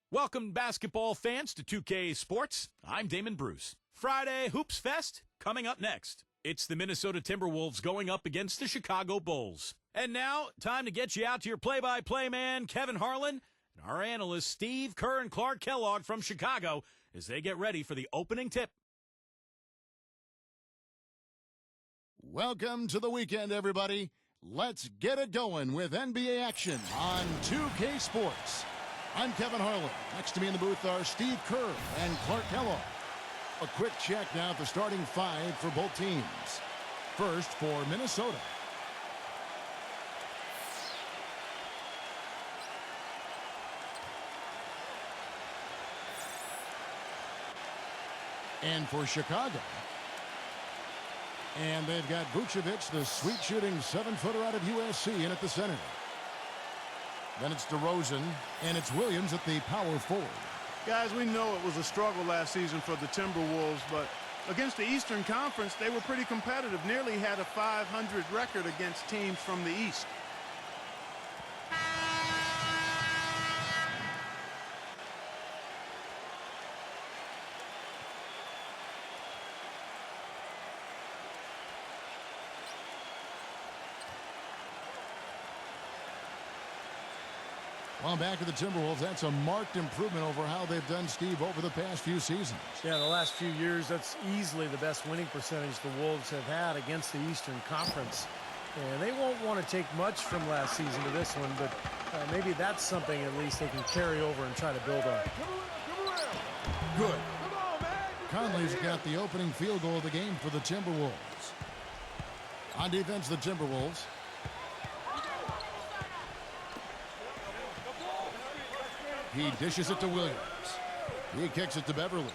Welcome, basketball fans, to 2K Sports. I'm Damon Bruce. Friday Hoops Fest coming up next. It's the Minnesota Timberwolves going up against the Chicago Bulls. And now, time to get you out to your play-by-play man, Kevin Harlan, and our analysts, Steve Kerr and Clark Kellogg from Chicago, as they get ready for the opening tip. Welcome to the weekend, everybody. Let's get it going with NBA action on 2K Sports. I'm Kevin Harlan. Next to me in the booth are Steve Kerr and Clark Kellogg. A quick check now at the starting five for both teams. First for Minnesota. And for Chicago. And they've got Vucevic, the sweet-shooting 7-footer out of USC, in at the center. Then it's DeRozan, and it's Williams at the power forward. Guys, we know it was a struggle last season for the Timberwolves, but against the Eastern Conference, they were pretty competitive. Nearly had a 500 record against teams from the East. Well, back to the Timberwolves, that's a marked improvement over how they've done, Steve, over the past few seasons. Yeah, the last few years, that's easily the best winning percentage the Wolves have had against the Eastern Conference. And they won't want to take much from last season to this one, but maybe that's something at least they can carry over and try to build on. Good. Conley's got the opening field goal of the game for the Timberwolves. On defense, the Timberwolves. He dishes it to Williams. He kicks it to Beverly.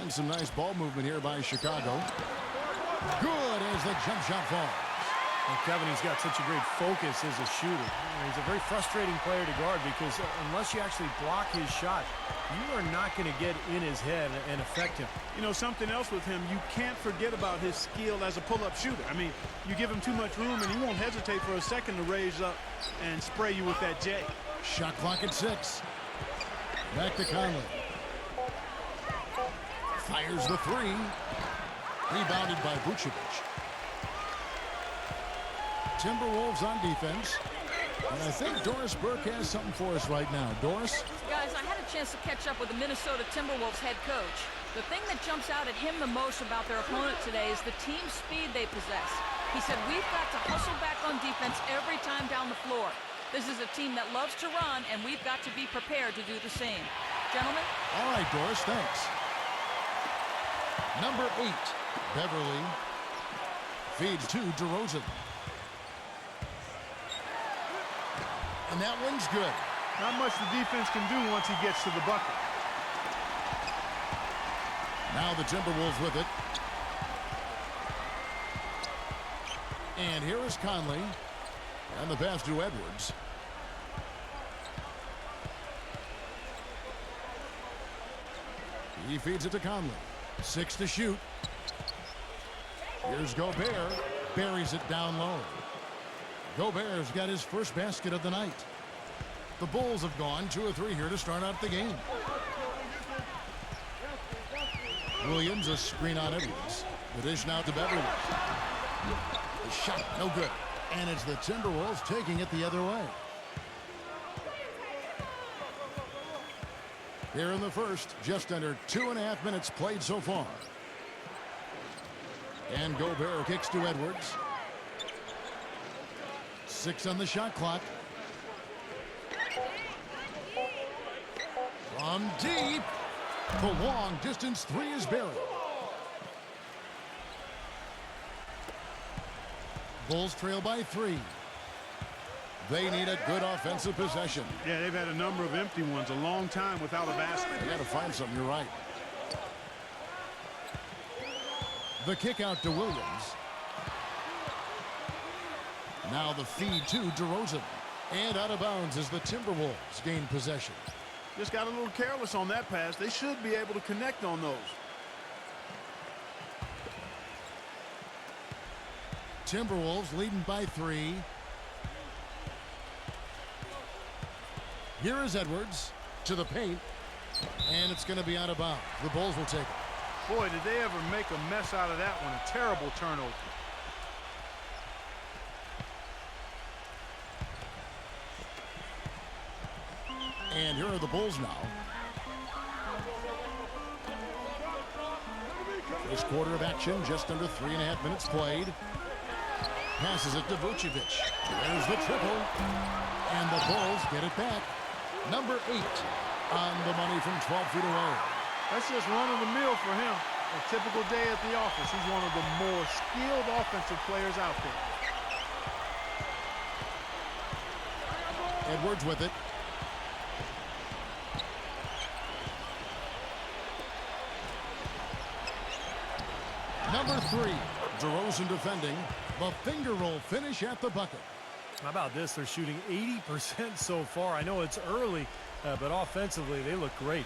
And some nice ball movement here by Chicago. Good as the jump shot falls. Well, Kevin, he's got such a great focus as a shooter. He's a very frustrating player to guard because unless you actually block his shot, you are not going to get in his head and affect him. You know, something else with him, you can't forget about his skill as a pull-up shooter. I mean, you give him too much room and he won't hesitate for a second to raise up and spray you with that J. Shot clock at 6. Back to Conley. Fires the three. Rebounded by Vucevic. Timberwolves on defense. And I think Doris Burke has something for us right now. Doris? Guys, I had a chance to catch up with the Minnesota Timberwolves head coach. The thing that jumps out at him the most about their opponent today is the team speed they possess. He said, we've got to hustle back on defense every time down the floor. This is a team that loves to run, and we've got to be prepared to do the same. Gentlemen? All right, Doris, thanks. Number 8, Beverly. Feeds to DeRozan. And that one's good. Not much the defense can do once he gets to the bucket. Now the Timberwolves with it. And here is Conley. And the pass to Edwards. He feeds it to Conley. 6 to shoot. Here's Gobert. Buries it down low. Gobert's got his first basket of the night. The Bulls have gone 2 or 3 here to start out the game. Williams, a screen on Edwards. The dish now to Beverly. The shot, no good. And it's the Timberwolves taking it the other way. Here in the first, just under 2.5 minutes played so far. And Gobert kicks to Edwards. 6 on the shot clock. From deep. The long distance 3 is buried. Bulls trail by 3. They need a good offensive possession. Yeah, they've had a number of empty ones, a long time without a basket. They got to find something, you're right. The kick out to Williams. Now the feed to DeRozan. And out of bounds as the Timberwolves gain possession. Just got a little careless on that pass. They should be able to connect on those. Timberwolves leading by 3. Here is Edwards. To the paint. And it's going to be out of bounds. The Bulls will take it. Boy, did they ever make a mess out of that one. A terrible turnover. And here are the Bulls now. First quarter of action, just under 3.5 minutes played. Passes it to Vucevic. There's the triple. And the Bulls get it back. Number 8 on the money from 12 feet away. That's just run-of-the-mill for him. A typical day at the office. He's one of the more skilled offensive players out there. Edwards with it. Number 3, DeRozan defending. The finger roll finish at the bucket. How about this? They're shooting 80% so far. I know it's early, but offensively, they look great.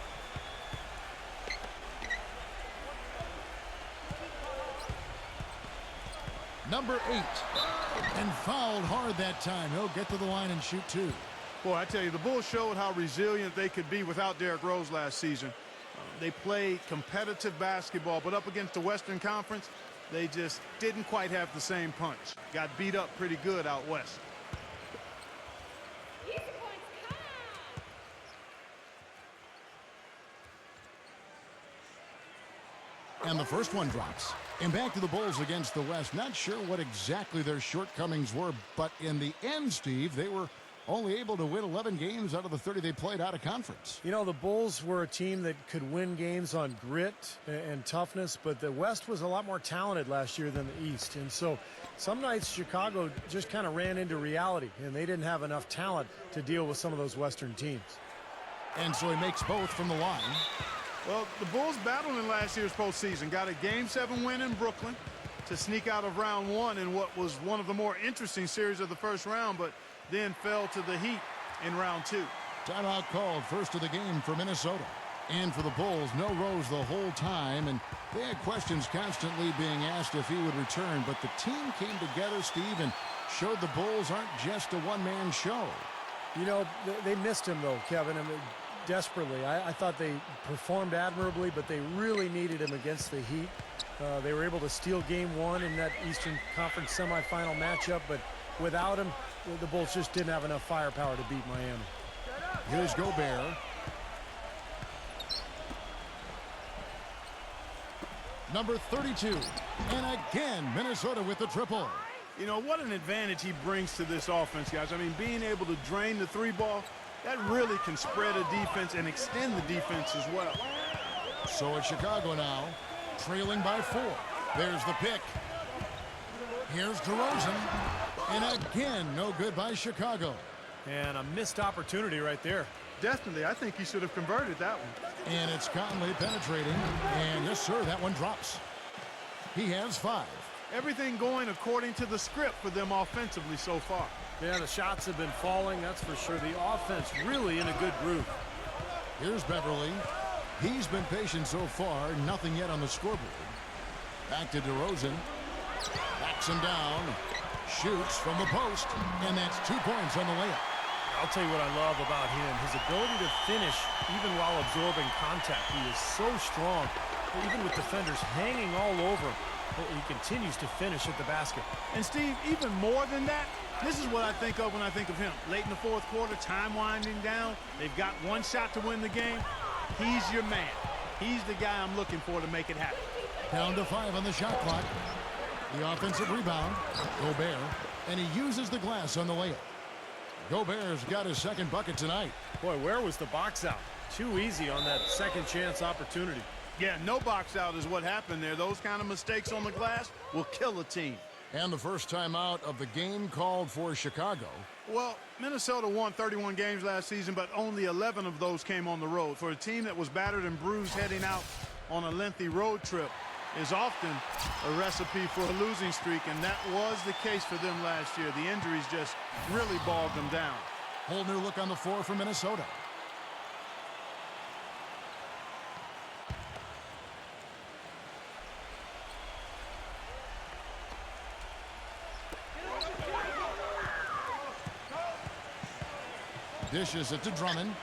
Number 8, and fouled hard that time. He'll get to the line and shoot 2. Boy, I tell you, the Bulls showed how resilient they could be without Derrick Rose last season. They played competitive basketball, but up against the Western Conference, they just didn't quite have the same punch. Got beat up pretty good out west. And the first one drops. And back to the Bulls against the West. Not sure what exactly their shortcomings were, but in the end, Steve, they were only able to win 11 games out of the 30 they played out of conference. You know, the Bulls were a team that could win games on grit and toughness, but the West was a lot more talented last year than the East. And so some nights Chicago just kind of ran into reality, and they didn't have enough talent to deal with some of those Western teams. And so he makes both from the line. Well, the Bulls battled in last year's postseason. Got a Game 7 win in Brooklyn to sneak out of round 1 in what was one of the more interesting series of the first round, but then fell to the Heat in round 2. Timeout called, first of the game for Minnesota. And for the Bulls, no Rose the whole time, and they had questions constantly being asked if he would return, but the team came together, Steve, and showed the Bulls aren't just a one-man show. You know, they missed him, though, Kevin, I mean, desperately. I thought they performed admirably, but they really needed him against the Heat. They were able to steal Game 1 in that Eastern Conference semifinal matchup, but without him, the Bulls just didn't have enough firepower to beat Miami. Here's Gobert. Number 32. And again, Minnesota with the triple. You know, what an advantage he brings to this offense, guys. I mean, being able to drain the 3-ball, that really can spread a defense and extend the defense as well. So it's Chicago now, trailing by 4. There's the pick. Here's DeRozan. And again, no good by Chicago. And a missed opportunity right there. Definitely, I think he should have converted that one. And it's Conley penetrating. And yes, sir, that one drops. He has 5. Everything going according to the script for them offensively so far. Yeah, the shots have been falling, that's for sure. The offense really in a good groove. Here's Beverly. He's been patient so far. Nothing yet on the scoreboard. Back to DeRozan. Backs him down. Shoots from the post. And that's 2 points on the layup. I'll tell you what I love about him. His ability to finish even while absorbing contact. He is so strong. Even with defenders hanging all over, he continues to finish at the basket. And Steve, even more than that, this is what I think of when I think of him. Late in the fourth quarter, time winding down. They've got one shot to win the game. He's your man. He's the guy I'm looking for to make it happen. Down to 5 on the shot clock. The offensive rebound. Gobert. And he uses the glass on the layup. Gobert's got his second bucket tonight. Boy, where was the box out? Too easy on that second chance opportunity. Yeah, no box out is what happened there. Those kind of mistakes on the glass will kill a team. And the first time out of the game called for Chicago. Well, Minnesota won 31 games last season, but only 11 of those came on the road. For a team that was battered and bruised heading out on a lengthy road trip is often a recipe for a losing streak, and that was the case for them last year. The injuries just really bogged them down. Whole new look on the floor for Minnesota. Dishes it to Drummond.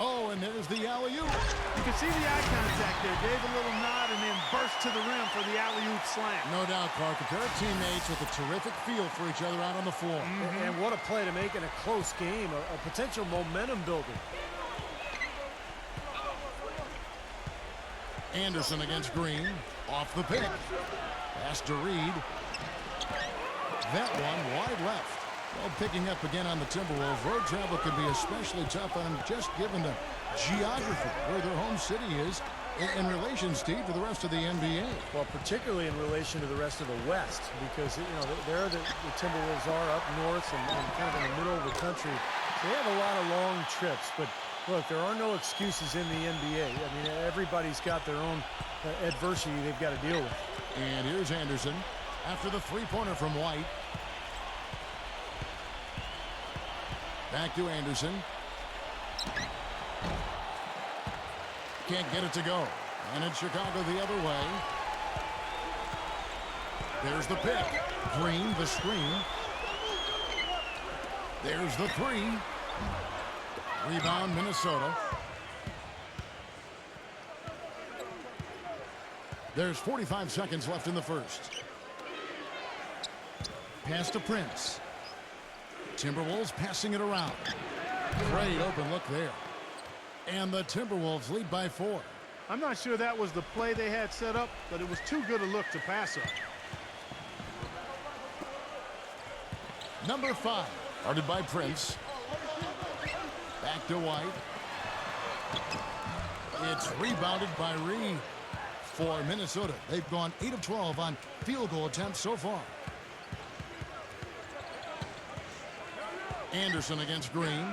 Oh, and there's the alley-oop. You can see the eye contact there. Gave a little nod and then burst to the rim for the alley-oop slam. No doubt, Clark. A pair of teammates with a terrific feel for each other out on the floor. And what a play to make in a close game, a potential momentum builder. Anderson against Green. Off the pick. Pass to Reed. That one wide left. Well, picking up again on the Timberwolves. Road travel can be especially tough on just given the geography where their home city is in relation, Steve, to the rest of the NBA. Well, particularly in relation to the rest of the West, because, you know, there the Timberwolves are up north and kind of in the middle of the country. So they have a lot of long trips. But, look, there are no excuses in the NBA. I mean, everybody's got their own adversity they've got to deal with. And here's Anderson after the three-pointer from White. Back to Anderson. Can't get it to go. And it's Chicago the other way. There's the pick. Green, the screen. There's the three. Rebound, Minnesota. There's 45 seconds left in the first. Pass to Prince. Timberwolves passing it around. Great open look there. And the Timberwolves lead by 4. I'm not sure that was the play they had set up, but it was too good a look to pass up. Number 5, guarded by Prince. Back to White. It's rebounded by Reed for Minnesota. They've gone 8 of 12 on field goal attempts so far. Anderson against Green.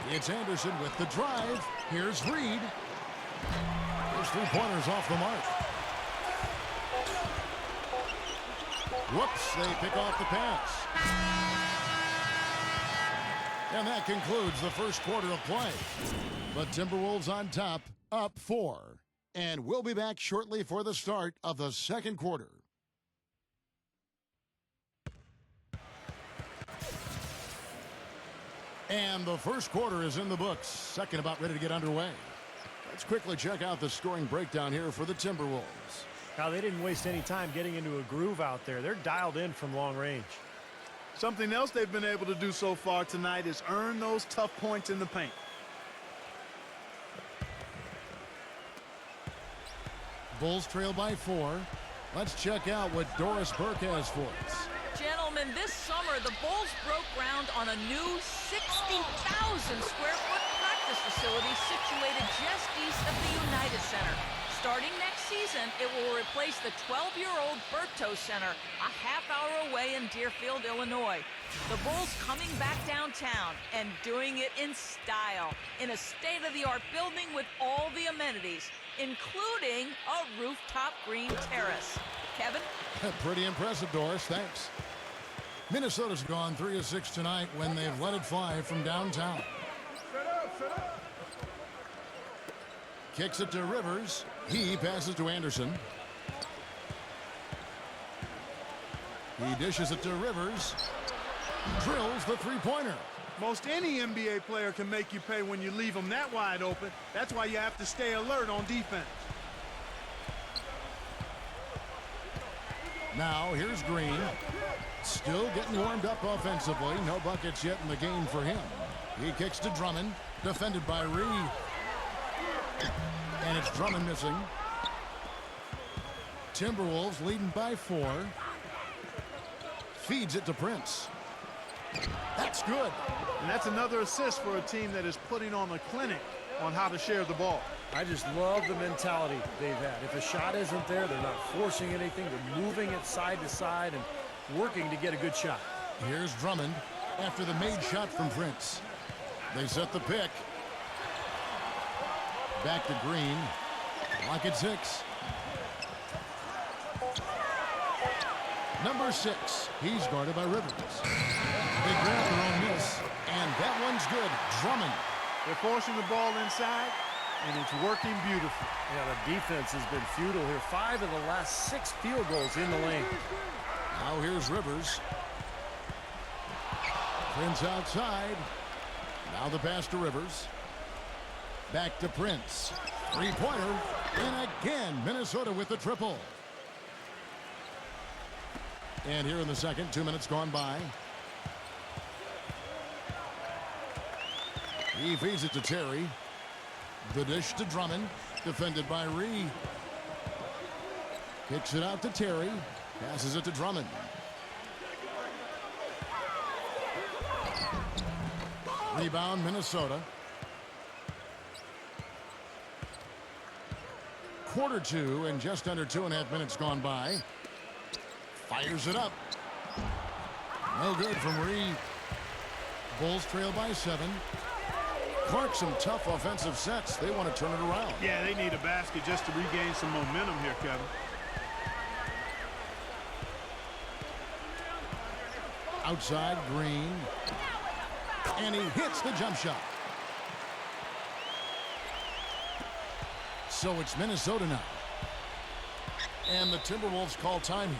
It's Anderson with the drive. Here's Reed. Those three-pointers off the mark. Whoops, they pick off the pass. And that concludes the first quarter of play. But Timberwolves on top, up 4. And we'll be back shortly for the start of the second quarter. And the first quarter is in the books. Second about ready to get underway. Let's quickly check out the scoring breakdown here for the Timberwolves. Now, they didn't waste any time getting into a groove out there. They're dialed in from long range. Something else they've been able to do so far tonight is earn those tough points in the paint. Bulls trail by 4. Let's check out what Doris Burke has for us. Gentlemen, this summer, the Bulls broke ground on a new 60,000 square foot practice facility situated just east of the United Center. Starting next season, it will replace the 12-year-old Berto Center, a half-hour away in Deerfield, Illinois. The Bulls coming back downtown and doing it in style, in a state-of-the-art building with all the amenities, including a rooftop green terrace. Kevin? Pretty impressive, Doris. Thanks. Minnesota's gone 3 of 6 tonight when they've let it fly from downtown. Kicks it to Rivers. He passes to Anderson. He dishes it to Rivers. Drills the three-pointer. Most any NBA player can make you pay when you leave them that wide open. That's why you have to stay alert on defense. Now here's Green. Still getting warmed up offensively. No buckets yet in the game for him. He kicks to Drummond. Defended by Reed. And it's Drummond missing. Timberwolves leading by 4. Feeds it to Prince. That's good. And that's another assist for a team that is putting on a clinic on how to share the ball. I just love the mentality they've had. If a shot isn't there, they're not forcing anything. They're moving it side to side and working to get a good shot. Here's Drummond after the made shot from Prince. They set the pick. Back to Green. Lock at 6. Number 6. He's guarded by Rivers. They grab their own miss. And that one's good. Drummond. They're forcing the ball inside, and it's working beautifully. Yeah, the defense has been futile here. 5 of the last 6 field goals in the lane. Now here's Rivers. Prince outside. Now the pass to Rivers. Back to Prince. Three-pointer. And again, Minnesota with the triple. And here in the second, 2 minutes gone by. He feeds it to Terry. The dish to Drummond. Defended by Reed. Kicks it out to Terry. Passes it to Drummond. Rebound, Minnesota. Quarter two and just under 2.5 minutes gone by. Fires it up. No good from Reed. Bulls trail by 7. Clark, some tough offensive sets. They want to turn it around. Yeah, they need a basket just to regain some momentum here, Kevin. Outside, Green. And he hits the jump shot. So it's Minnesota now. And the Timberwolves call time here.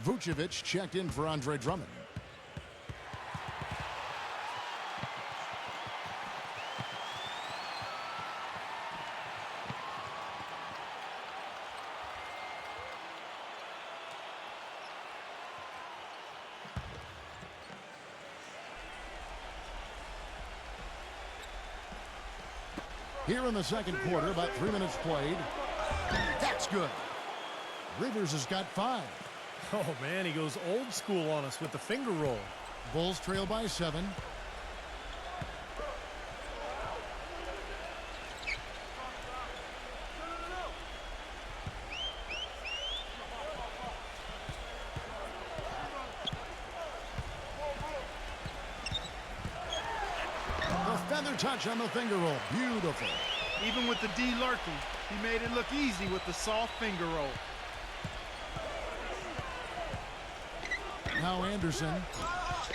Vucevic checked in for Andre Drummond. Here in the second quarter, about 3 minutes played. That's good. Rivers has got 5. Oh, man, he goes old school on us with the finger roll. Bulls trail by 7. The feather touch on the finger roll. Beautiful. Even with the D lurking, he made it look easy with the soft finger roll. Now Anderson.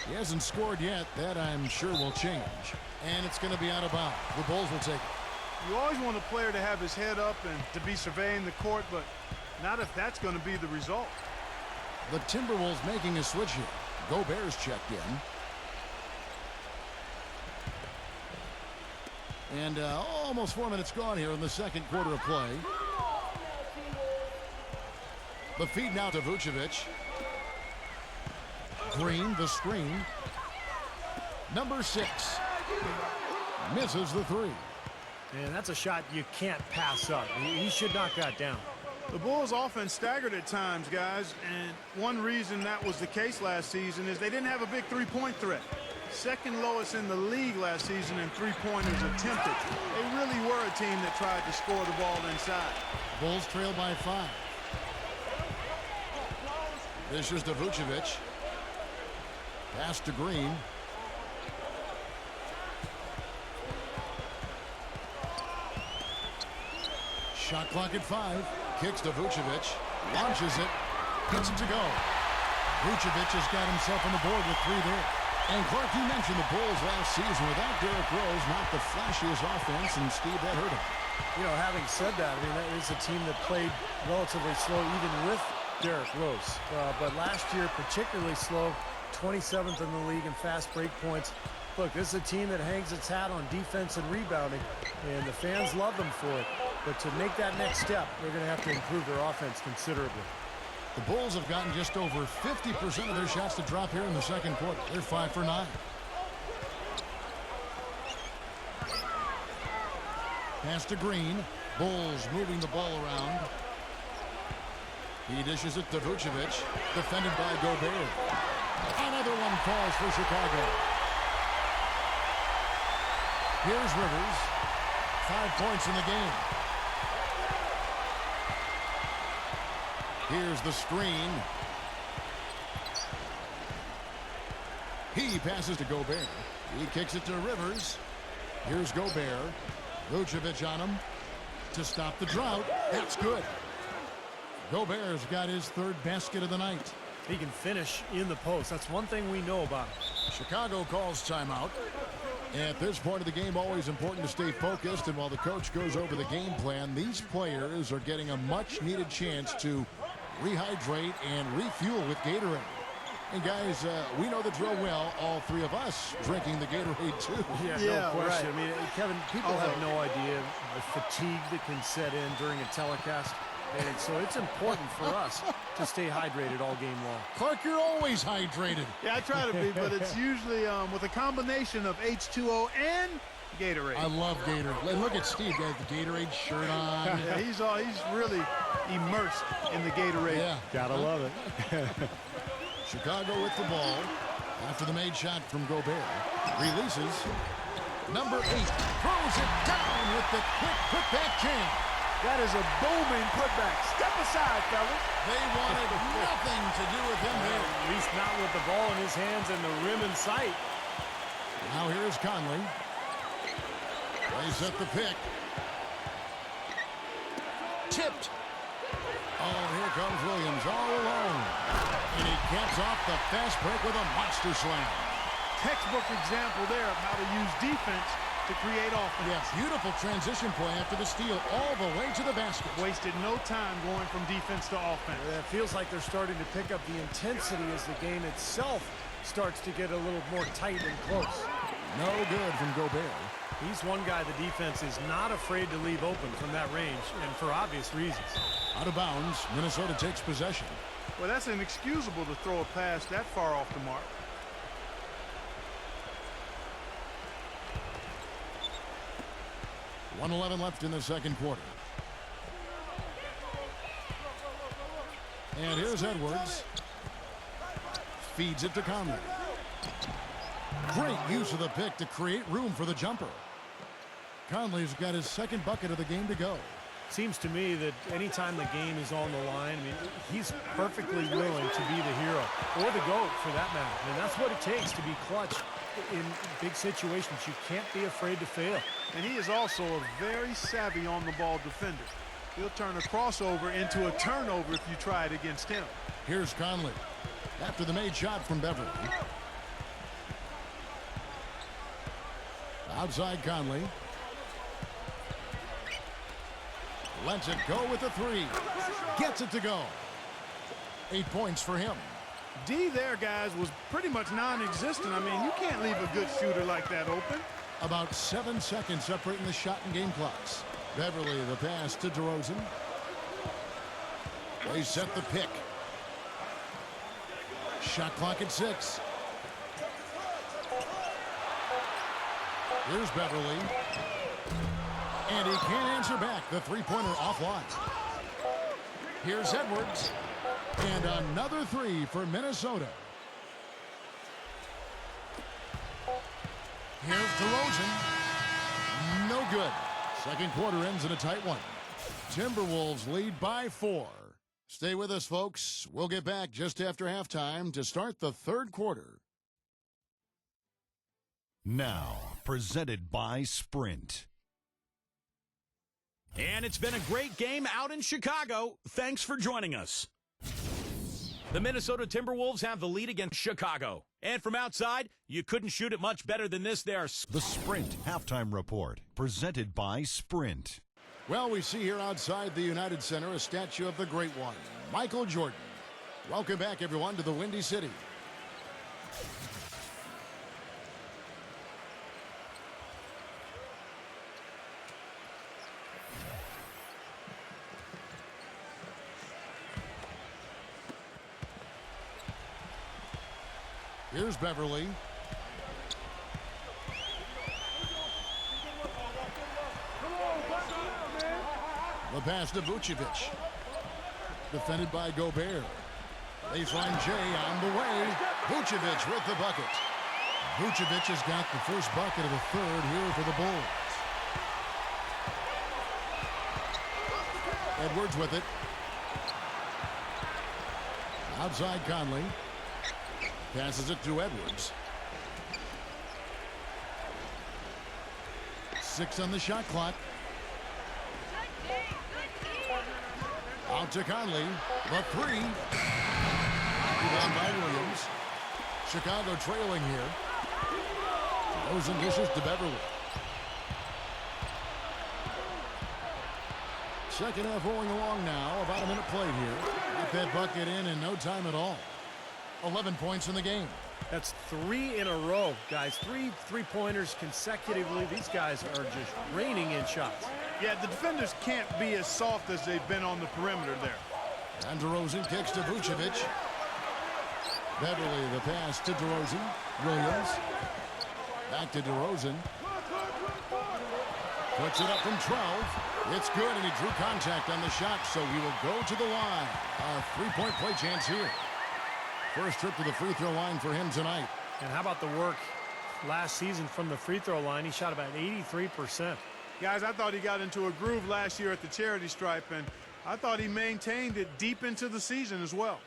He hasn't scored yet. That, I'm sure, will change. And it's going to be out of bounds. The Bulls will take it. You always want a player to have his head up and to be surveying the court, but not if that's going to be the result. The Timberwolves making a switch here. Gobert's checked in. And almost 4 minutes gone here in the second quarter of play. The feed now to Vucevic. Green, the screen. Number 6. Misses the 3. And that's a shot you can't pass up. He should knock that down. The Bulls' offense staggered at times, guys, and one reason that was the case last season is they didn't have a big three-point threat. Second lowest in the league last season in three-pointers attempted. They really were a team that tried to score the ball inside. Bulls trail by 5. This is to Vucevic. Pass to Green. Shot clock at 5. Kicks to Vucevic. Launches it. Gets it to go. Vucevic has got himself on the board with 3 there. And Clark, you mentioned the Bulls last season without Derrick Rose, not the flashiest offense, and Steve, that hurt him. You know, having said that, I mean, that is a team that played relatively slow even with Derrick Rose. But last year, particularly slow, 27th in the league in fast break points. Look, this is a team that hangs its hat on defense and rebounding, and the fans love them for it. But to make that next step, they're going to have to improve their offense considerably. The Bulls have gotten just over 50% of their shots to drop here in the second quarter. They're 5 for 9. Pass to Green. Bulls moving the ball around. He dishes it to Vucevic. Defended by Gobert. Another one falls for Chicago. Here's Rivers. 5 points in the game. Here's the screen. He passes to Gobert. He kicks it to Rivers. Here's Gobert. Vucevic on him to stop the drought. That's good. Gobert's got his 3rd basket of the night. He can finish in the post. That's one thing we know about him. Chicago calls timeout. At this point of the game, always important to stay focused, and while the coach goes over the game plan, these players are getting a much-needed chance to rehydrate and refuel with Gatorade. And guys, we know the drill well, all three of us drinking the Gatorade too. Yeah, no question. Right. I mean, Kevin, people have no idea the fatigue that can set in during a telecast. And so it's important for us to stay hydrated all game long. Clark, you're always hydrated. Yeah, I try to be, but it's usually with a combination of H2O and Gatorade. I love Gatorade. Look at Steve, got the Gatorade shirt on. Yeah, he's really immersed in the Gatorade. Yeah. Gotta love it. Chicago with the ball after the made shot from Gobert. Releases. Number 8 throws it down with the quick putback jam. That is a booming putback. Step aside, fellas. They wanted nothing to do with him there. At least not with the ball in his hands and the rim in sight. Now here's Conley. They set the pick. Tipped. Oh, here comes Williams all alone. And he caps off the fast break with a monster slam. Textbook example there of how to use defense to create offense. Yeah, beautiful transition play after the steal all the way to the basket. Wasted no time going from defense to offense. Yeah, it feels like they're starting to pick up the intensity as the game itself starts to get a little more tight and close. No good from Gobert. He's one guy the defense is not afraid to leave open from that range, and for obvious reasons. Out of bounds, Minnesota takes possession. Well, that's inexcusable to throw a pass that far off the mark. .111 left in the second quarter. And here's Edwards. Feeds it to Conley. Great use of the pick to create room for the jumper. Conley's got his second bucket of the game to go. Seems to me that anytime the game is on the line, I mean, he's perfectly willing to be the hero, or the GOAT for that matter. And that's what it takes to be clutch in big situations. You can't be afraid to fail. And he is also a very savvy on-the-ball defender. He'll turn a crossover into a turnover if you try it against him. Here's Conley after the made shot from Beverly. Outside Conley. Lets it go with the three. Gets it to go. 8 points for him. D there, guys, was pretty much non-existent. I mean, you can't leave a good shooter like that open. About 7 seconds separating the shot and game clocks. Beverly the pass to DeRozan. They set the pick. Shot clock at 6. Here's Beverly. And he can't answer back. The three-pointer offline. Here's Edwards. And another three for Minnesota. Here's DeRozan. No good. Second quarter ends in a tight one. Timberwolves lead by 4. Stay with us, folks. We'll get back just after halftime to start the third quarter. Now, presented by Sprint. And it's been a great game out in Chicago. Thanks for joining us. The Minnesota Timberwolves have the lead against Chicago. And from outside, you couldn't shoot it much better than this there. The Sprint Halftime Report, presented by Sprint. Well, we see here outside the United Center a statue of the great one, Michael Jordan. Welcome back, everyone, to the Windy City. Here's Beverly. The pass to Vucevic. Defended by Gobert. Baseline J on the way. Vucevic with the bucket. Vucevic has got the first bucket of the third here for the Bulls. Edwards with it. Outside Conley. Passes it to Edwards. 6 on the shot clock. Out to Conley. The three. Rebound by Williams. Chicago trailing here. Rosen dishes to Beverly. Second half rolling along now. About a minute played here. Got that bucket in no time at all. 11 points in the game. That's 3 in a row, guys. 3 three-pointers consecutively. These guys are just raining in shots. Yeah, the defenders can't be as soft as they've been on the perimeter there. And DeRozan kicks to Vucevic. Beverly the pass to DeRozan. Williams. Back to DeRozan. Puts it up from 12. It's good, and he drew contact on the shot, so he will go to the line. A three-point play chance here. First trip to the free throw line for him tonight. And how about the work last season from the free throw line? He shot about 83%. Guys, I thought he got into a groove last year at the charity stripe, and I thought he maintained it deep into the season as well.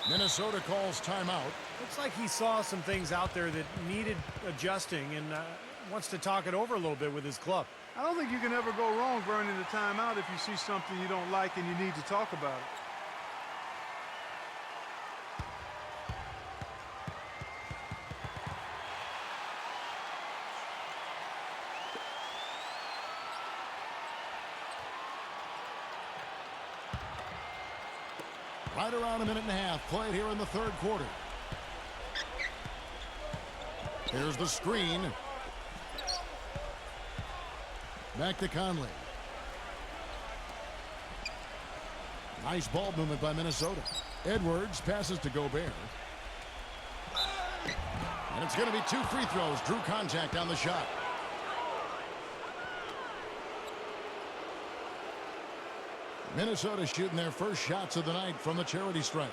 Minnesota calls timeout. Looks like he saw some things out there that needed adjusting and wants to talk it over a little bit with his club. I don't think you can ever go wrong burning the timeout if you see something you don't like and you need to talk about it. Right around a minute and a half played here in the third quarter. Here's the screen. Back to Conley. Nice ball movement by Minnesota. Edwards passes to Gobert. And it's going to be 2 free throws. Drew contact on the shot. Minnesota shooting their first shots of the night from the charity stripe.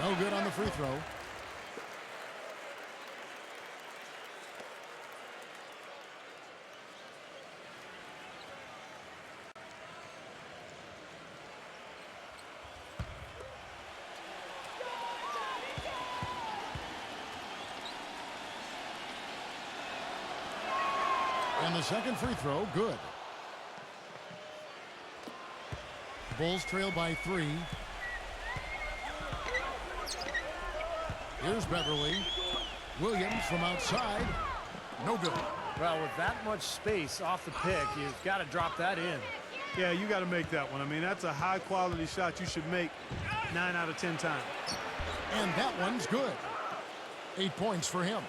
No good on the free throw. And the second free throw, good. Bulls trail by 3. Here's Beverly. Williams from outside. No good. Well, with that much space off the pick, you've got to drop that in. Yeah, you got to make that one. I mean, that's a high-quality shot you should make 9 out of 10 times. And that one's good. 8 points for him.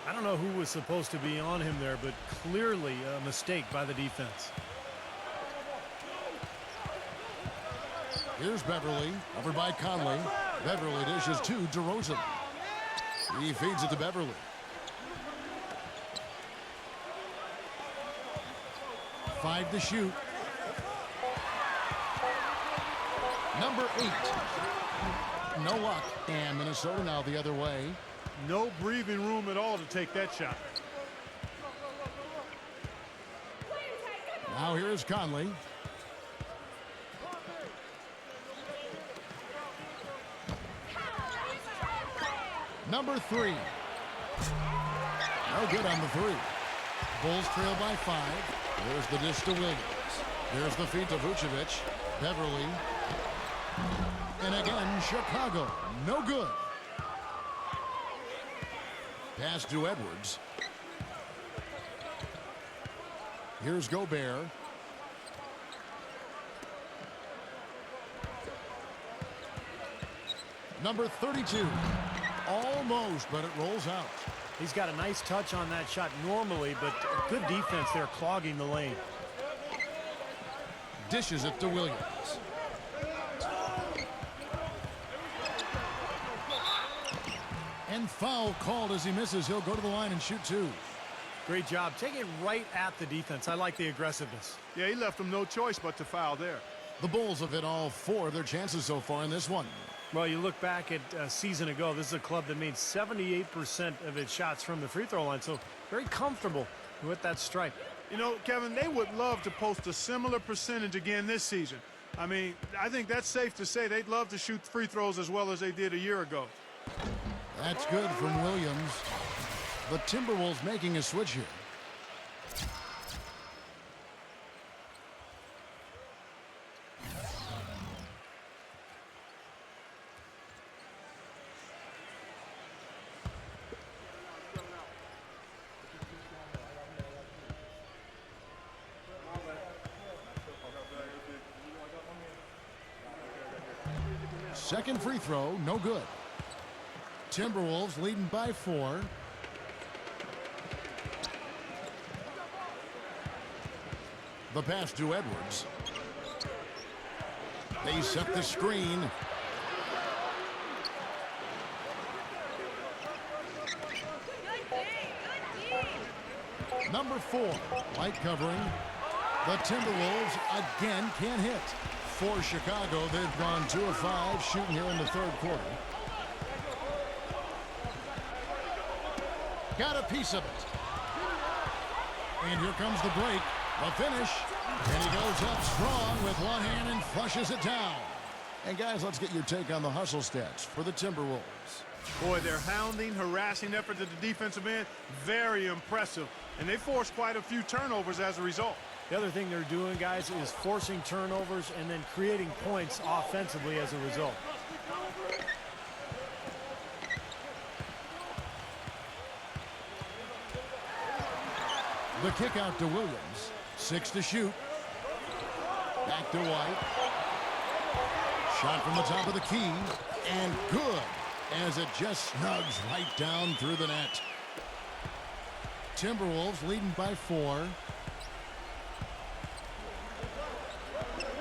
I don't know who was supposed to be on him there, but clearly a mistake by the defense. Here's Beverly, over by Conley. Beverly dishes to DeRozan. He feeds it to Beverly. Five to shoot. Number 8. No luck. And Minnesota now the other way. No breathing room at all to take that shot. Now here's Conley. Number 3. No good on the 3. Bulls trail by 5. There's the dish to Williams. There's the feed to Vucevic. Beverly. And again, Chicago. No good. Pass to Edwards. Here's Gobert. Number 32. Almost, but it rolls out. He's got a nice touch on that shot normally, but good defense there clogging the lane. Dishes it to Williams. And foul called as he misses. He'll go to the line and shoot 2. Great job. Take it right at the defense. I like the aggressiveness. Yeah, he left them no choice but to foul there. The Bulls have hit all 4 of their chances so far in this one. Well, you look back at a season ago, this is a club that made 78% of its shots from the free throw line, so very comfortable with that stripe. You know, Kevin, they would love to post a similar percentage again this season. I mean, I think that's safe to say they'd love to shoot free throws as well as they did a year ago. That's good from Williams. The Timberwolves making a switch here. Second free throw, no good. Timberwolves leading by 4. The pass to Edwards. They set the screen. Number 4, light covering. The Timberwolves again can't hit. For Chicago, they've gone 2 of 5 shooting here in the third quarter. Got a piece of it. And here comes the break. The finish. And he goes up strong with one hand and flushes it down. And guys, let's get your take on the hustle stats for the Timberwolves. Boy, their hounding, harassing effort at the defensive end, very impressive. And they forced quite a few turnovers as a result. The other thing they're doing, guys, is forcing turnovers and then creating points offensively as a result. The kick out to Williams. 6 to shoot. Back to White. Shot from the top of the key. And good, as it just snugs right down through the net. Timberwolves leading by 4.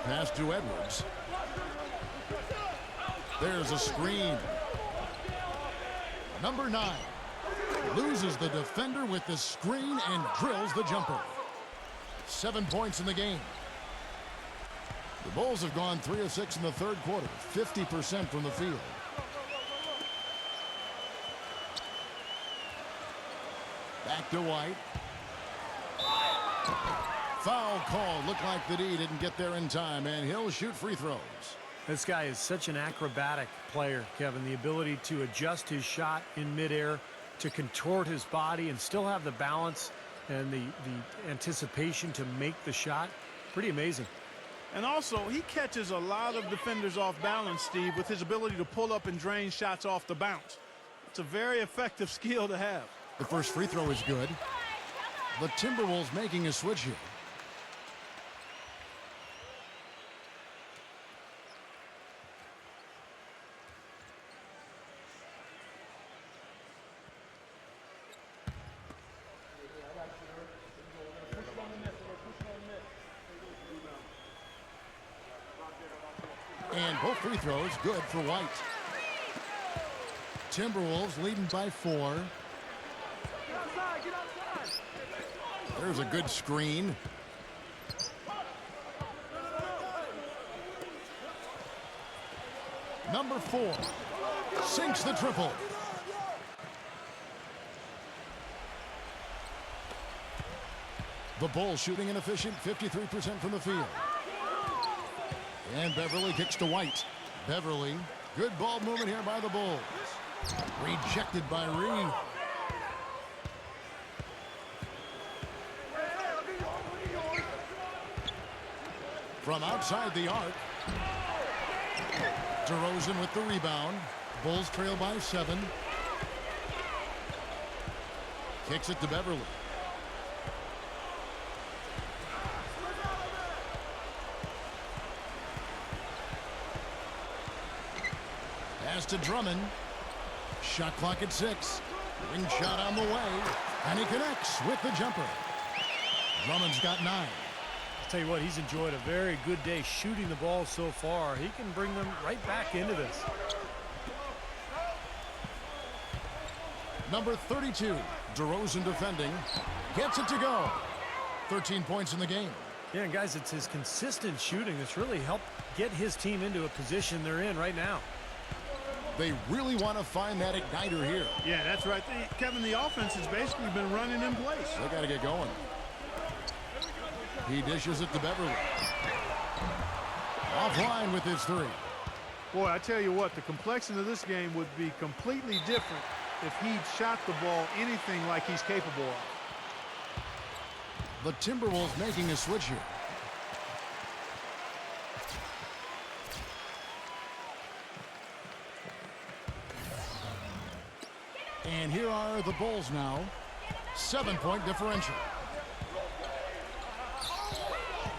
Pass to Edwards. There's a screen. Number 9 loses the defender with the screen and drills the jumper. 7 points in the game. The Bulls have gone 3 of 6 in the third quarter, 50% from the field. Back to White. Foul call. Looked like the D didn't get there in time, and he'll shoot free throws. This guy is such an acrobatic player, Kevin. The ability to adjust his shot in midair, to contort his body and still have the balance and the anticipation to make the shot. Pretty amazing. And also, he catches a lot of defenders off balance, Steve, with his ability to pull up and drain shots off the bounce. It's a very effective skill to have. The first free throw is good. The Timberwolves making a switch here. And both free throws good for White. Timberwolves leading by 4. There's a good screen. Number 4 sinks the triple. The Bulls shooting inefficient, 53% from the field. And Beverly kicks to White. Beverly, good ball movement here by the Bulls. Rejected by Reed. From outside the arc. DeRozan with the rebound. Bulls trail by 7. Kicks it to Beverly. Pass to Drummond. Shot clock at 6. Ring shot on the way. And he connects with the jumper. Drummond's got 9. I'll tell you what, he's enjoyed a very good day shooting the ball so far. He can bring them right back into this. Number 32, DeRozan defending. Gets it to go. 13 points in the game. Yeah, and guys, it's his consistent shooting that's really helped get his team into a position they're in right now. They really want to find that igniter here. Yeah, that's right. Kevin, the offense has basically been running in place. They got to get going. He dishes it to Beverly. Offline with his 3. Boy, I tell you what, the complexion of this game would be completely different if he'd shot the ball anything like he's capable of. The Timberwolves making a switch here. And here are the Bulls now. 7-point differential.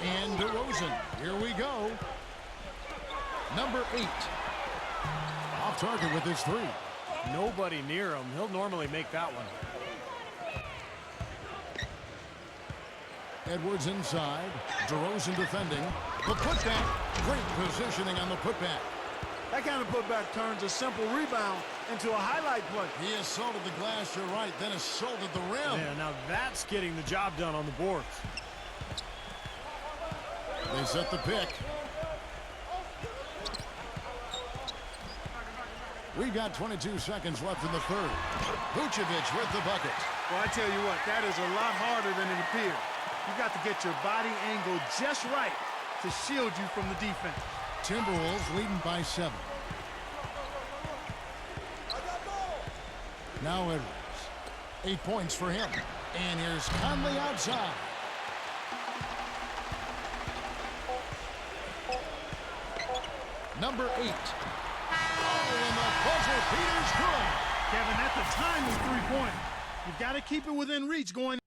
And DeRozan, here we go. Number 8. Off target with his three. Nobody near him. He'll normally make that one. Edwards inside. DeRozan defending. The putback. Great positioning on the putback. That kind of putback turns a simple rebound into a highlight play. He assaulted the glass, you're right, then assaulted the rim. Yeah, now that's getting the job done on the boards. They set the pick. We've got 22 seconds left in the third. Vucevic with the bucket. Well, I tell you what, that is a lot harder than it appears. You got to get your body angle just right to shield you from the defense. Timberwolves leading by 7. Now Edwards. 8 points for him. And here's Conley outside. Number 8. Oh, and the buzzer beater's good. Kevin, that's a timely three-pointer. You've got to keep it within reach going.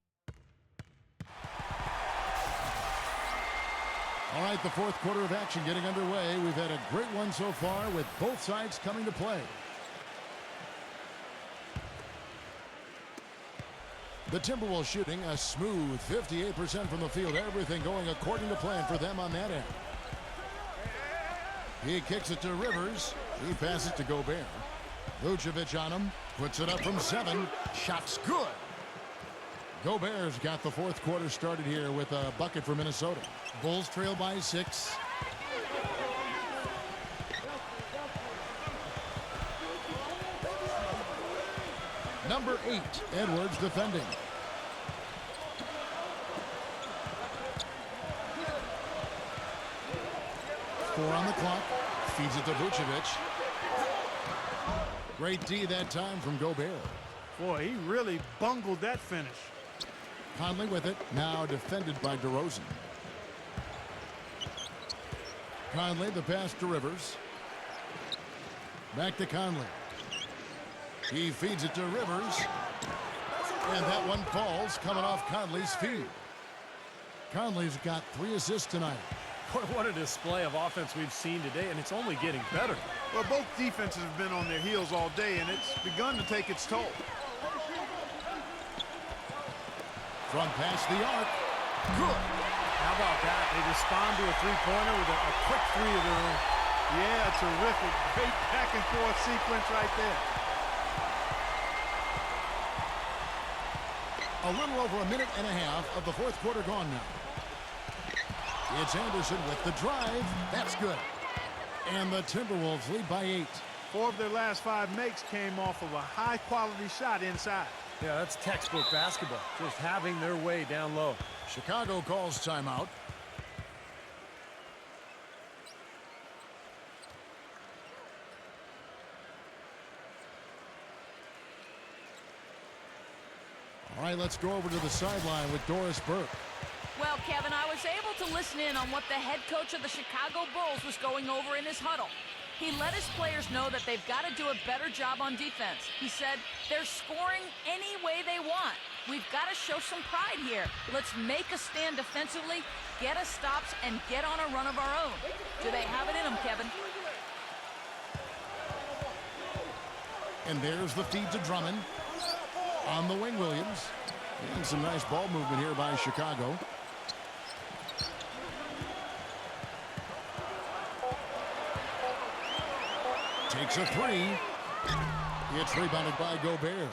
All right, the fourth quarter of action getting underway. We've had a great one so far with both sides coming to play. The Timberwolves shooting a smooth 58% from the field. Everything going according to plan for them on that end. He kicks it to Rivers. He passes to Gobert. Vucevic on him. Puts it up from 7. Shot's good. Gobert's got the fourth quarter started here with a bucket for Minnesota. Bulls trail by 6. Number 8, Edwards defending. Four on the clock. Feeds it to Vucevic. Great D that time from Gobert. Boy, he really bungled that finish. Conley with it. Now defended by DeRozan. Conley, the pass to Rivers. Back to Conley. He feeds it to Rivers. And that one falls coming off Conley's feet. Conley's got 3 assists tonight. What a display of offense we've seen today, and it's only getting better. Well, both defenses have been on their heels all day, and it's begun to take its toll. From past the arc. Good. How about that? They respond to a three-pointer with a quick three of their own. Yeah, terrific. Great back-and-forth sequence right there. A little over a minute and a half of the fourth quarter gone now. It's Anderson with the drive. That's good. And the Timberwolves lead by 8. 4 of their last 5 makes came off of a high-quality shot inside. Yeah, that's textbook basketball. Just having their way down low. Chicago calls timeout. All right, let's go over to the sideline with Doris Burke. Well, Kevin, I was able to listen in on what the head coach of the Chicago Bulls was going over in his huddle. He let his players know that they've got to do a better job on defense. He said, they're scoring any way they want. We've got to show some pride here. Let's make a stand defensively, get us stops, and get on a run of our own. Do they have it in them, Kevin? And there's the feed to Drummond. On the wing, Williams. And some nice ball movement here by Chicago. Takes a 3. It's rebounded by Gobert.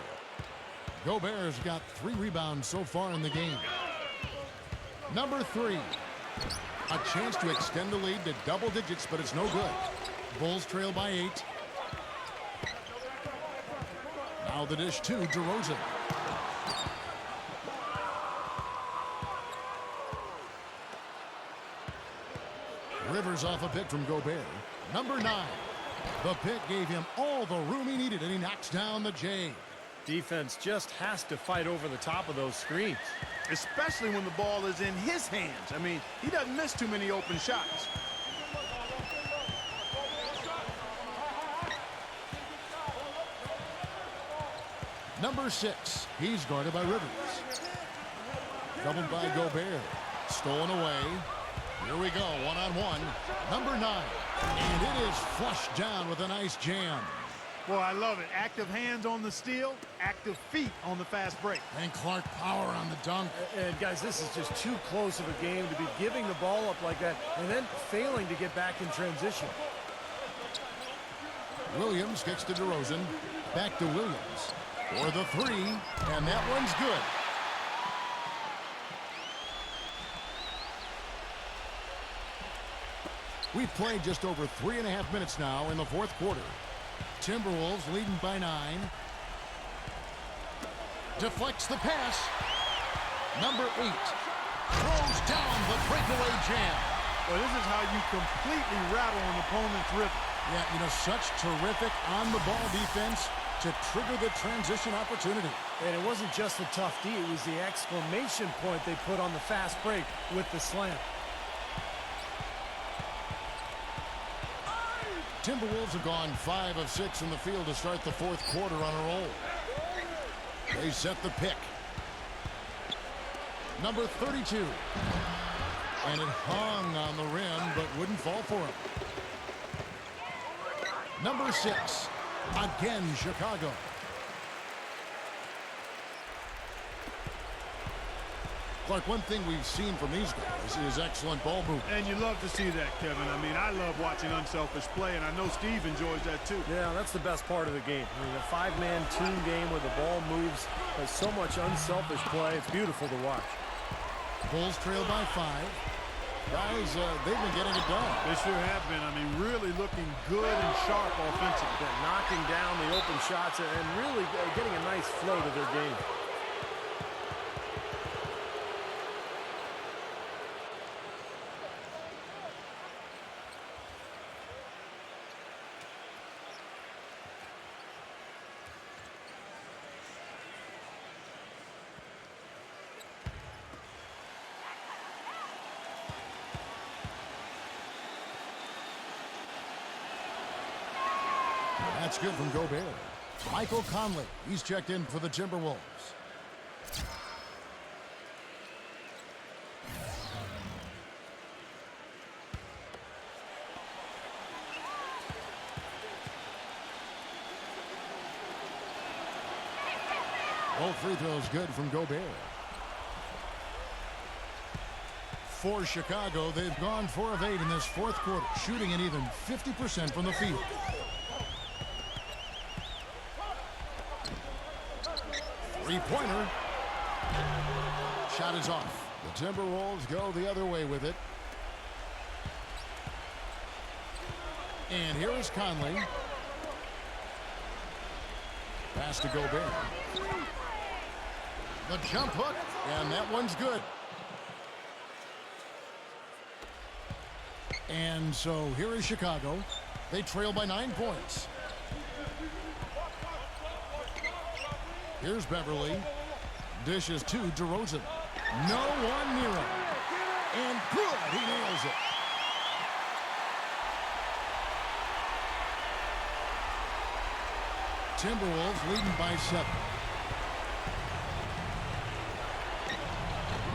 Gobert's got 3 rebounds so far in the game. Number 3. A chance to extend the lead to double digits, but it's no good. Bulls trail by 8. Now the dish to DeRozan. Rivers off a pick from Gobert. Number 9. The pick gave him all the room he needed, and he knocks down the J. Defense just has to fight over the top of those screens. Especially when the ball is in his hands. I mean, he doesn't miss too many open shots. Number 6, he's guarded by Rivers. Doubled by Gobert. Stolen away. Here we go, one-on-one. Number 9, and it is flushed down with a nice jam. Boy, I love it. Active hands on the steal, active feet on the fast break. And Clark power on the dunk. And guys, this is just too close of a game to be giving the ball up like that and then failing to get back in transition. Williams kicks to DeRozan. Back to Williams for the 3, and that one's good. We've played just over 3.5 minutes now in the fourth quarter. Timberwolves leading by 9. Deflects the pass. Number 8 throws down the breakaway jam. Well, this is how you completely rattle an opponent's rhythm. Yeah, you know, such terrific on-the-ball defense to trigger the transition opportunity. And it wasn't just the tough D, it was the exclamation point they put on the fast break with the slam. Timberwolves have gone 5 of 6 from the field to start the fourth quarter on a roll. They set the pick. Number 32. And it hung on the rim, but wouldn't fall for him. Number 6. Again, Chicago. Clark, one thing we've seen from these guys is excellent ball movement. And you love to see that, Kevin. I mean, I love watching unselfish play, and I know Steve enjoys that too. Yeah, that's the best part of the game. I mean, a 5-man team game where the ball moves, has so much unselfish play. It's beautiful to watch. Bulls trail by 5. Guys, they've been getting it done. They sure have been. I mean, really looking good and sharp offensively. Yeah, knocking down the open shots and really getting a nice flow to their game. That's good from Gobert. Michael Conley, he's checked in for the Timberwolves. Both free throws good from Gobert. For Chicago, they've gone 4 of 8 in this fourth quarter, shooting an even 50% from the field. Three-pointer. Shot is off. The Timberwolves go the other way with it. And here is Conley. Pass to Gobert. The jump hook, and that one's good. And so here is Chicago. They trail by 9 points. Here's Beverly. Dishes to DeRozan. No one near him. And good, he nails it. Timberwolves leading by 7.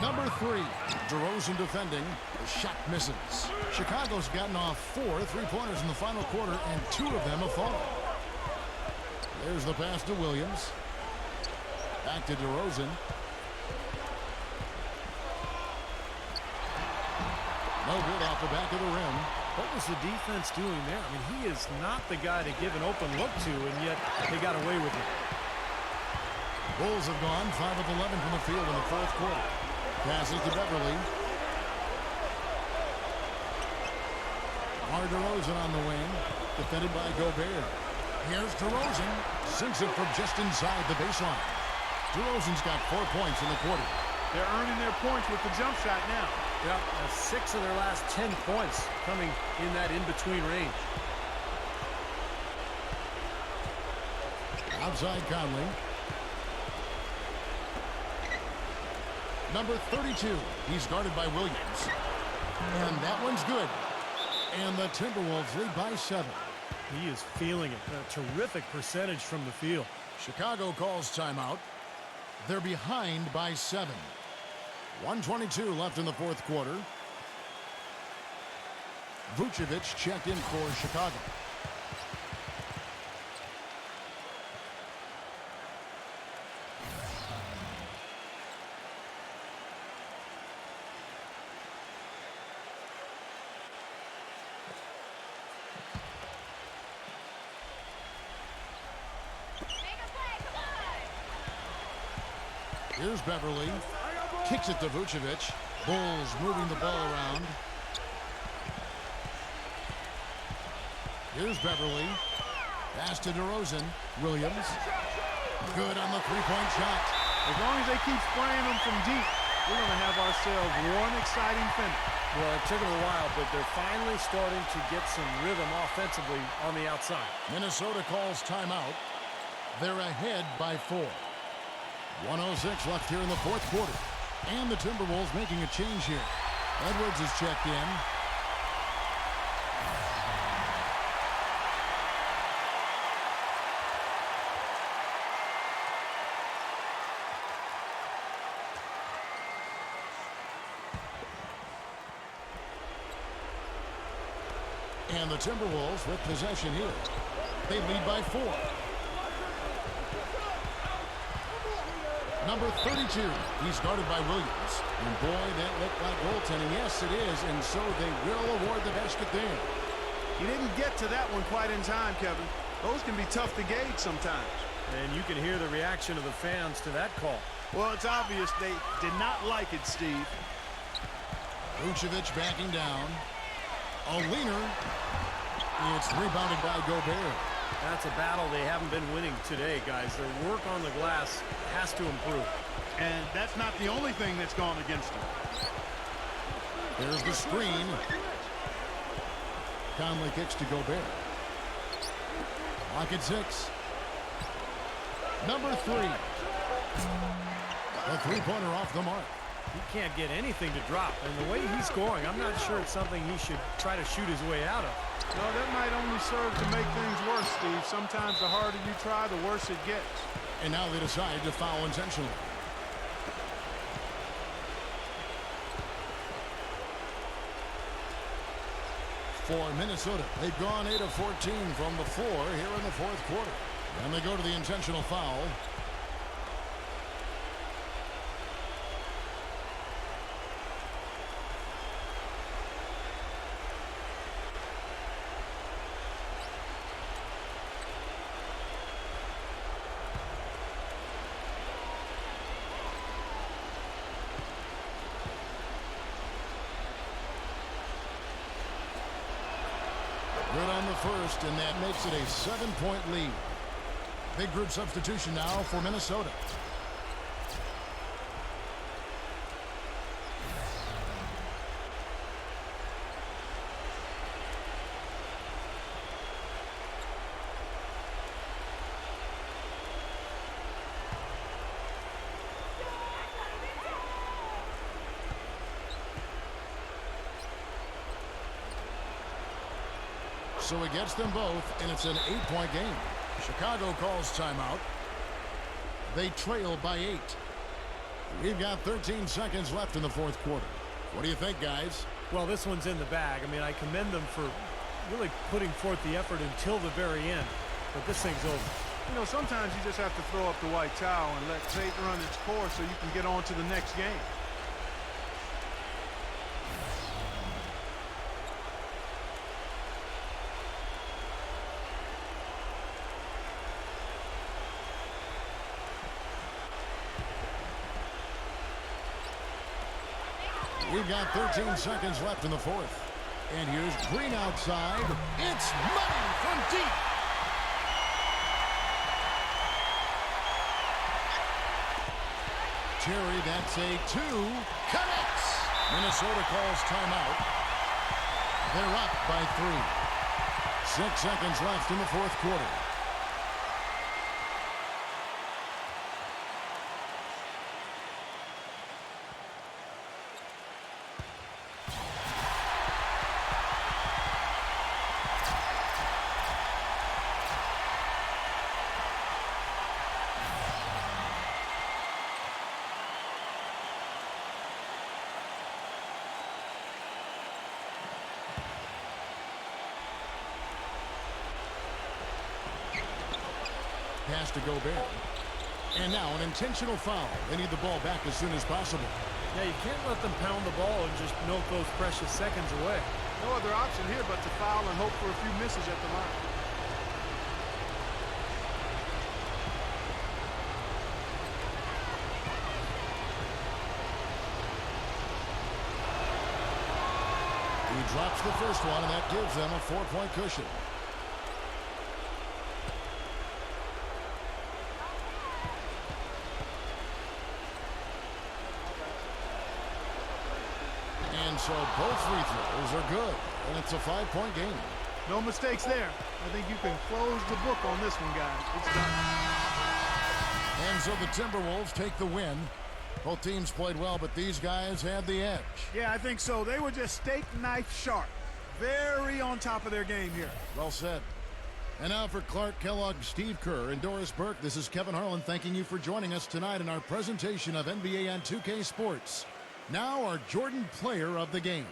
Number 3, DeRozan defending. The shot misses. Chicago's gotten off 4 3-pointers in the final quarter, and 2 of them have fallen. There's the pass to Williams. Back to DeRozan. No good off the back of the rim. What was the defense doing there? I mean, he is not the guy to give an open look to, and yet they got away with it. Bulls have gone 5 of 11 from the field in the fourth quarter. Passes to Beverly. DeRozan on the wing. Defended by Gobert. Here's DeRozan. Sinks it from just inside the baseline. DeRozan's got 4 points in the quarter. They're earning their points with the jump shot now. Yeah, 6 of their last 10 points coming in that in-between range. Outside Conley. Number 32, he's guarded by Williams. And that one's good. And the Timberwolves lead by 7. He is feeling it. A terrific percentage from the field. Chicago calls timeout. They're behind by 7. 1:22 left in the fourth quarter. Vucevic checked in for Chicago. Here's Beverly. Kicks it to Vucevic. Bulls moving the ball around. Here's Beverly. Pass to DeRozan. Williams. Good on the three-point shot. As long as they keep spraying them from deep, we're going to have ourselves one exciting finish. Well, it took them a while, but they're finally starting to get some rhythm offensively on the outside. Minnesota calls timeout. They're ahead by 4. 1:06 left here in the fourth quarter. And the Timberwolves making a change here. Edwards is checked in. And the Timberwolves with possession here. They lead by 4. Number 32, he's guarded by Williams. And boy, that looked like goaltending. Yes, it is, and so they will award the basket there. He didn't get to that one quite in time, Kevin. Those can be tough to gauge sometimes. And you can hear the reaction of the fans to that call. Well, it's obvious they did not like it, Steve. Vucevic backing down. A leaner. It's rebounded by Gobert. That's a battle they haven't been winning today, guys. Their work on the glass has to improve. And that's not the only thing that's gone against them. There's the screen. Conley kicks to Gobert. Lock at 6. Number 3. The three-pointer off the mark. He can't get anything to drop. And the way he's scoring, I'm not sure it's something he should try to shoot his way out of. No, that might only serve to make things worse, Steve. Sometimes the harder you try, the worse it gets. And now they decide to foul intentionally. For Minnesota, they've gone 8 of 14 from the floor here in the fourth quarter. And they go to the intentional foul. Good on the first, and that makes it a 7-point lead. Big group substitution now for Minnesota. So he gets them both, and it's an 8-point game. Chicago calls timeout. They trail by 8. We've got 13 seconds left in the fourth quarter. What do you think, guys? Well, this one's in the bag. I mean, I commend them for really putting forth the effort until the very end. But this thing's over. You know, sometimes you just have to throw up the white towel and let fate run its course so you can get on to the next game. We've got 13 seconds left in the fourth. And here's Green outside. It's money from deep. Terry, that's a 2. Connects. Minnesota calls timeout. They're up by 3. 6 seconds left in the fourth quarter. Pass to Gobert. And now an intentional foul. They need the ball back as soon as possible. Yeah, you can't let them pound the ball and just milk those precious seconds away. No other option here but to foul and hope for a few misses at the line. He drops the first one, and that gives them a 4-point cushion. And so both free throws are good, and it's a 5-point game. No mistakes there. I think you can close the book on this one, guys. It's done. And so the Timberwolves take the win. Both teams played well, but these guys had the edge. Yeah, I think so. They were just steak knife sharp. Very on top of their game here. Well said. And now for Clark Kellogg, Steve Kerr, and Doris Burke, this is Kevin Harlan thanking you for joining us tonight in our presentation of NBA on 2K Sports. Now our Jordan Player of the Game.